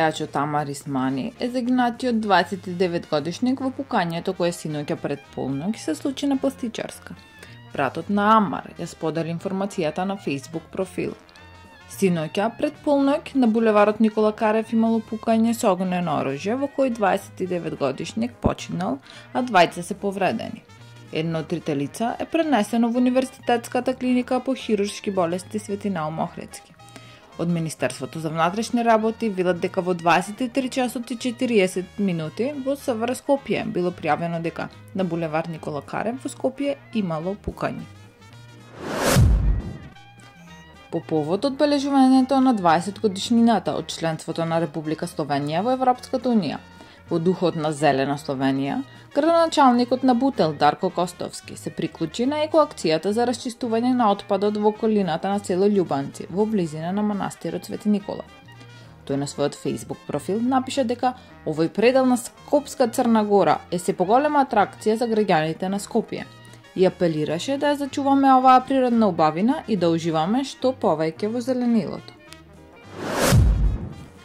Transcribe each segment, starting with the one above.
Пејачот Амар Исмани е загинатиот 29-годишник во пукањето кое синоќа пред полноќ се случи на Пластичарска. Братот на Амар ја сподели информацијата на Facebook профил. Синоќа пред полноќ на булеварот Никола Карев имало пукање со огнено оружје во кој 29-годишник починал, а двајца се повредени. Едно од трите лица е пренесено во Универзитетската клиника по хируршки болести Свети Наум Охридски. Од Министерството за внатрешни работи велат дека во 23 часот и 40 минути во СВР Скопје било пријавено дека на булевар Никола Карев во Скопје имало пукање. По повод одбележувањето на 20 годишнината од членството на Република Словенија во Европската унија, во духот на Зелена Словенија, градоначалникот на Бутел Дарко Костовски се приклучи на екоакцијата за расчистување на отпадот во околината на село Љубанци, во близина на манастирот Свети Никола. Тој на својот Facebook профил напиша дека овој предел на Скопска Црна Гора е се поголема атракција за граѓаните на Скопје и апелираше да ја зачуваме оваа природна убавина и да уживаме што повеќе во зеленилото.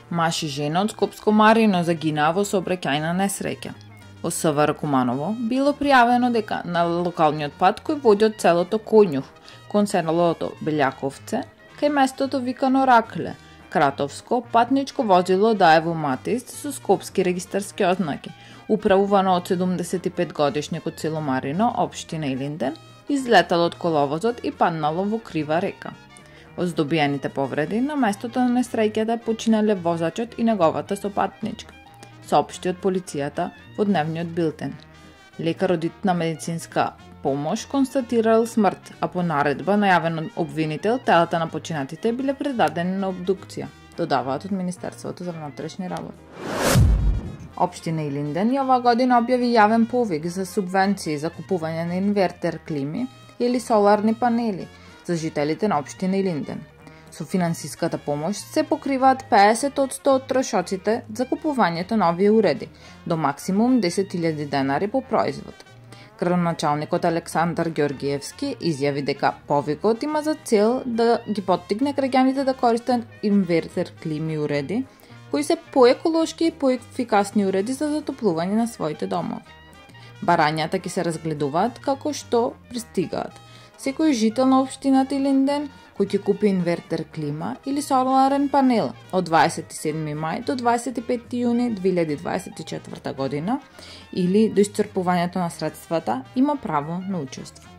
Маж и жена од Скопско Марино загинаа во сообраќајна несреќа. Во СВР Куманово било пријавено дека на локалниот пат кој води од селото Коњух кон селото Белјаковце, кај местото викано Ракле, Кратовско патничко возило да е во Матист со скопски регистарски ознаки, управувано од 75 годишник од село Марино, општина Илинден, излетало од коловозот и паднало во крива река. Од здобиените повреди на местото на несреќата починале возачот и неговата сопатничка, соопшти од полицијата во дневниот билтен. Лекар од на медицинска помош констатирал смрт, а по наредба најавен од обвинител телата на починатите биле предадени на обдукција, додаваат од Министерството за внатрешни работи. Општина Илинден и оваа година објави јавен повик за субвенции за купување на инвертер клими или соларни панели за жителите на општина Илинден. Со финансиската помош се покриваат 50% од трошоците за купувањето на овие уреди, до максимум 10.000 денари по производ. Градоначалникот Александар Ѓоргиевски изјави дека повикот има за цел да ги поттикне граѓаните да користат инвертер клими уреди, кои се поеколошки и поефикасни уреди за затоплување на своите домови. Барањата ќе се разгледуваат како што пристигаат. Секој жител на општината Илинден кој ќе купи инвертер клима или соларен панел од 27 мај до 25 јуни 2024 година или до исцрпувањето на средствата има право на учество.